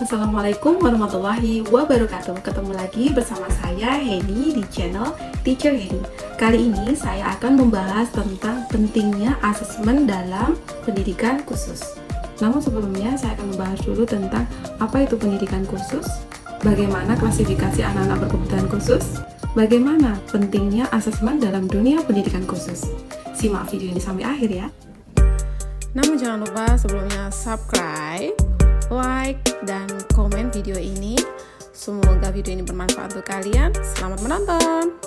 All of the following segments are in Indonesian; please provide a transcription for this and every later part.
Assalamualaikum warahmatullahi wabarakatuh. Ketemu lagi bersama saya Heni di channel Teacher Heni. Kali ini saya akan membahas tentang pentingnya asesmen dalam pendidikan khusus. Namun sebelumnya saya akan membahas dulu tentang apa itu pendidikan khusus, bagaimana klasifikasi anak-anak berkebutuhan khusus, bagaimana pentingnya asesmen dalam dunia pendidikan khusus. Simak video ini sampai akhir ya. Namun jangan lupa sebelumnya subscribe, like, dan komen video ini. Semoga video ini bermanfaat untuk kalian. Selamat menonton.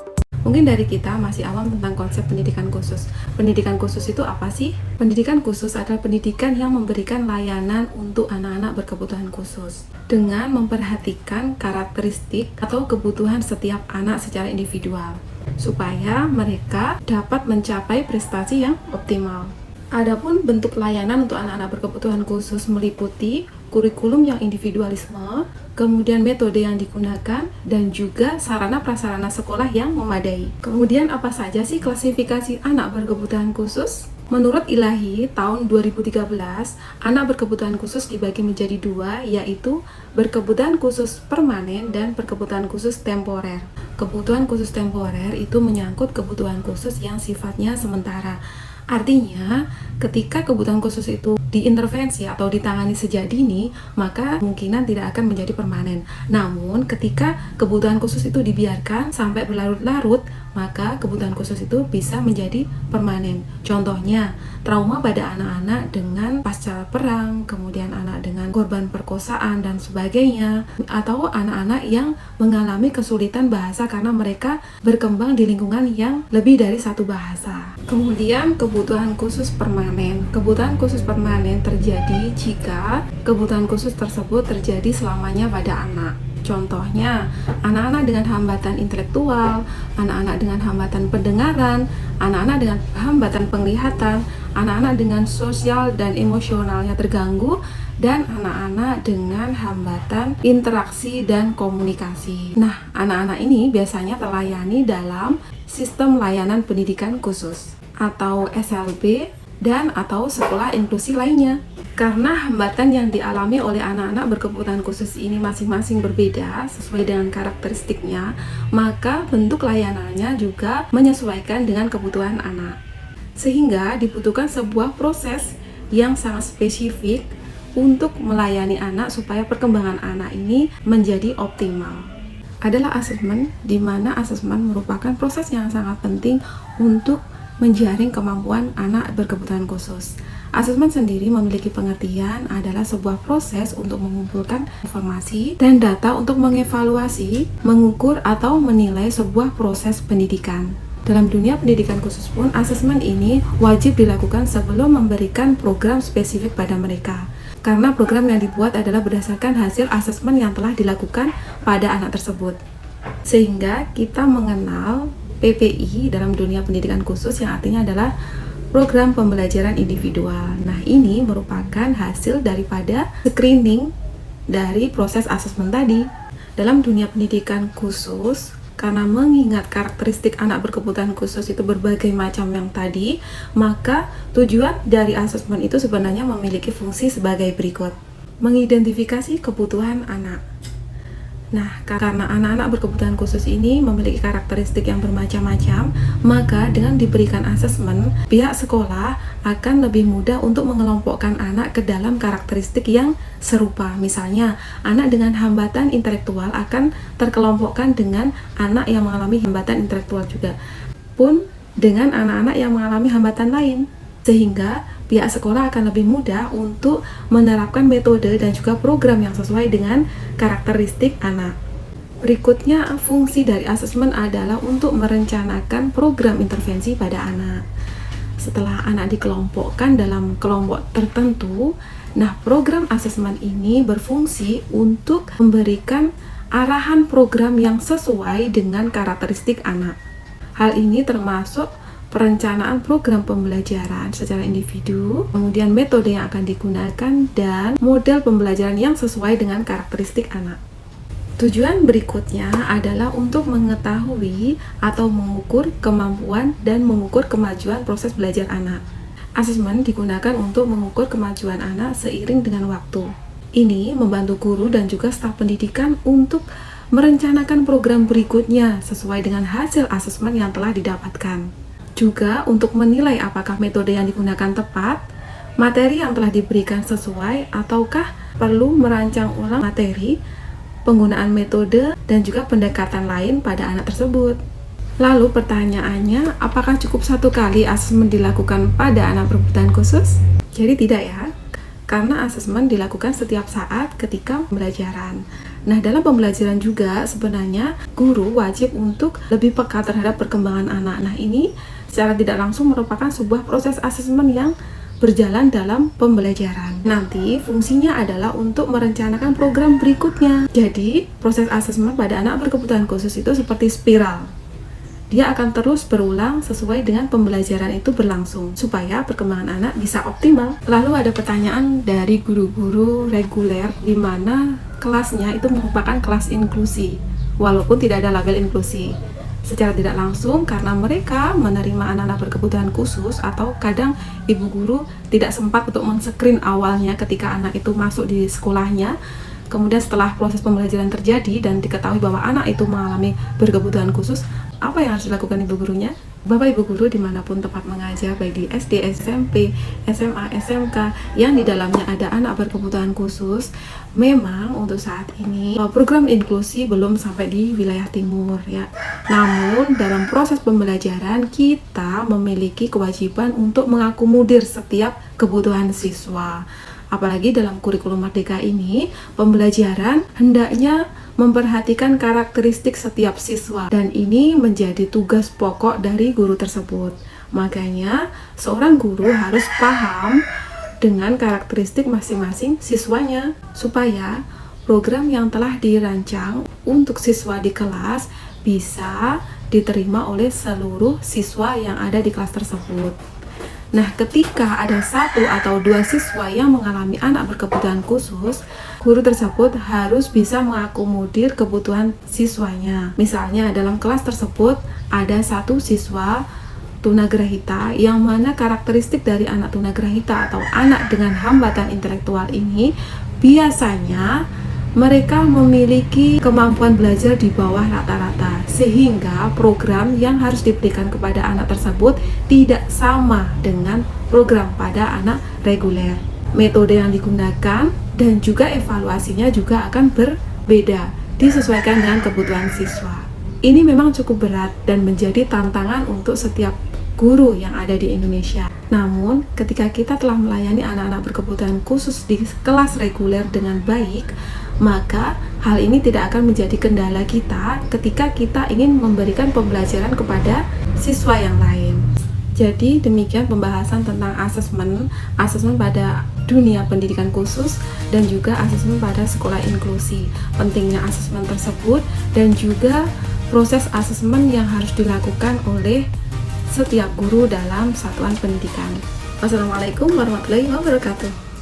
Mungkin dari kita masih awam tentang konsep pendidikan khusus. Pendidikan khusus itu apa sih? Pendidikan khusus adalah pendidikan yang memberikan layanan untuk anak-anak berkebutuhan khusus dengan memperhatikan karakteristik atau kebutuhan setiap anak secara individual supaya mereka dapat mencapai prestasi yang optimal. Adapun bentuk layanan untuk anak-anak berkebutuhan khusus meliputi kurikulum yang individualisme, kemudian metode yang digunakan, dan juga sarana prasarana sekolah yang memadai. Kemudian apa saja sih klasifikasi anak berkebutuhan khusus? Menurut Ilahi tahun 2013, anak berkebutuhan khusus dibagi menjadi dua, yaitu berkebutuhan khusus permanen dan berkebutuhan khusus temporer. Kebutuhan khusus temporer itu menyangkut kebutuhan khusus yang sifatnya sementara. Artinya, ketika kebutuhan khusus itu diintervensi atau ditangani sejak dini, maka kemungkinan tidak akan menjadi permanen. Namun, ketika kebutuhan khusus itu dibiarkan sampai berlarut-larut, maka kebutuhan khusus itu bisa menjadi permanen. Contohnya, trauma pada anak-anak dengan pasca perang, kemudian anak dengan korban perkosaan dan sebagainya, atau anak-anak yang mengalami kesulitan bahasa karena mereka berkembang di lingkungan yang lebih dari satu bahasa. Kemudian kebutuhan khusus permanen. Kebutuhan khusus permanen terjadi jika kebutuhan khusus tersebut terjadi selamanya pada anak. Contohnya, anak-anak dengan hambatan intelektual, anak-anak dengan hambatan pendengaran, anak-anak dengan hambatan penglihatan, anak-anak dengan sosial dan emosionalnya terganggu, dan anak-anak dengan hambatan interaksi dan komunikasi. Nah, anak-anak ini biasanya terlayani dalam sistem layanan pendidikan khusus atau SLB dan atau sekolah inklusi lainnya. Karena hambatan yang dialami oleh anak-anak berkebutuhan khusus ini masing-masing berbeda sesuai dengan karakteristiknya, maka bentuk layanannya juga menyesuaikan dengan kebutuhan anak. Sehingga dibutuhkan sebuah proses yang sangat spesifik untuk melayani anak supaya perkembangan anak ini menjadi optimal. Adalah asesmen, di mana asesmen merupakan proses yang sangat penting untuk menjaring kemampuan anak berkebutuhan khusus. Asesmen sendiri memiliki pengertian adalah sebuah proses untuk mengumpulkan informasi dan data untuk mengevaluasi, mengukur, atau menilai sebuah proses pendidikan. Dalam dunia pendidikan khusus pun, asesmen ini wajib dilakukan sebelum memberikan program spesifik pada mereka. Karena program yang dibuat adalah berdasarkan hasil asesmen yang telah dilakukan pada anak tersebut. Sehingga kita mengenal PPI dalam dunia pendidikan khusus yang artinya adalah program pembelajaran individual. Nah, ini merupakan hasil daripada screening dari proses asesmen tadi. Dalam dunia pendidikan khusus, karena mengingat karakteristik anak berkebutuhan khusus itu berbagai macam yang tadi, maka tujuan dari asesmen itu sebenarnya memiliki fungsi sebagai berikut. Mengidentifikasi kebutuhan anak. Nah, karena anak-anak berkebutuhan khusus ini memiliki karakteristik yang bermacam-macam, maka dengan diberikan asesmen, pihak sekolah akan lebih mudah untuk mengelompokkan anak ke dalam karakteristik yang serupa. Misalnya, anak dengan hambatan intelektual akan terkelompokkan dengan anak yang mengalami hambatan intelektual juga, pun dengan anak-anak yang mengalami hambatan lain. Sehingga pihak sekolah akan lebih mudah untuk menerapkan metode dan juga program yang sesuai dengan karakteristik anak. Berikutnya, fungsi dari asesmen adalah untuk merencanakan program intervensi pada anak. Setelah anak dikelompokkan dalam kelompok tertentu, nah program asesmen ini berfungsi untuk memberikan arahan program yang sesuai dengan karakteristik anak. Hal ini termasuk perencanaan program pembelajaran secara individu, kemudian metode yang akan digunakan, dan model pembelajaran yang sesuai dengan karakteristik anak. Tujuan berikutnya adalah untuk mengetahui atau mengukur kemampuan dan mengukur kemajuan proses belajar anak. Asesmen digunakan untuk mengukur kemajuan anak seiring dengan waktu. Ini membantu guru dan juga staf pendidikan untuk merencanakan program berikutnya sesuai dengan hasil asesmen yang telah didapatkan. Juga untuk menilai apakah metode yang digunakan tepat, materi yang telah diberikan sesuai, ataukah perlu merancang ulang materi, penggunaan metode, dan juga pendekatan lain pada anak tersebut. Lalu pertanyaannya, apakah cukup satu kali asesmen dilakukan pada anak berkebutuhan khusus? Jadi tidak ya, karena asesmen dilakukan setiap saat ketika pembelajaran. Nah, dalam pembelajaran juga sebenarnya guru wajib untuk lebih peka terhadap perkembangan anak. Nah, ini secara tidak langsung merupakan sebuah proses asesmen yang berjalan dalam pembelajaran. Nanti fungsinya adalah untuk merencanakan program berikutnya. Jadi, proses asesmen pada anak berkebutuhan khusus itu seperti spiral. Dia akan terus berulang sesuai dengan pembelajaran itu berlangsung supaya perkembangan anak bisa optimal. Lalu ada pertanyaan dari guru-guru reguler di mana kelasnya itu merupakan kelas inklusi walaupun tidak ada label inklusi. Secara tidak langsung karena mereka menerima anak-anak berkebutuhan khusus atau kadang ibu guru tidak sempat untuk men-screen awalnya ketika anak itu masuk di sekolahnya. Kemudian setelah proses pembelajaran terjadi dan diketahui bahwa anak itu mengalami berkebutuhan khusus, apa yang harus dilakukan ibu gurunya? Bapak ibu guru dimanapun tempat mengajar, baik di SD, SMP, SMA, SMK, yang di dalamnya ada anak berkebutuhan khusus, memang untuk saat ini program inklusi belum sampai di wilayah timur ya. Namun dalam proses pembelajaran kita memiliki kewajiban untuk mengakomodir setiap kebutuhan siswa. Apalagi dalam kurikulum Merdeka ini, pembelajaran hendaknya memperhatikan karakteristik setiap siswa dan ini menjadi tugas pokok dari guru tersebut. Makanya, seorang guru harus paham dengan karakteristik masing-masing siswanya supaya program yang telah dirancang untuk siswa di kelas bisa diterima oleh seluruh siswa yang ada di kelas tersebut. Nah, ketika ada satu atau dua siswa yang mengalami anak berkebutuhan khusus, guru tersebut harus bisa mengakomodir kebutuhan siswanya. Misalnya, dalam kelas tersebut ada satu siswa tunagrahita yang mana karakteristik dari anak tunagrahita atau anak dengan hambatan intelektual ini biasanya mereka memiliki kemampuan belajar di bawah rata-rata, sehingga program yang harus diberikan kepada anak tersebut tidak sama dengan program pada anak reguler. Metode yang digunakan dan juga evaluasinya juga akan berbeda, disesuaikan dengan kebutuhan siswa. Ini memang cukup berat dan menjadi tantangan untuk setiap guru yang ada di Indonesia. Namun, ketika kita telah melayani anak-anak berkebutuhan khusus di kelas reguler dengan baik, maka hal ini tidak akan menjadi kendala kita ketika kita ingin memberikan pembelajaran kepada siswa yang lain. Jadi demikian pembahasan tentang asesmen pada dunia pendidikan khusus dan juga asesmen pada sekolah inklusi. Pentingnya asesmen tersebut dan juga proses asesmen yang harus dilakukan oleh setiap guru dalam satuan pendidikan. Wassalamualaikum warahmatullahi wabarakatuh.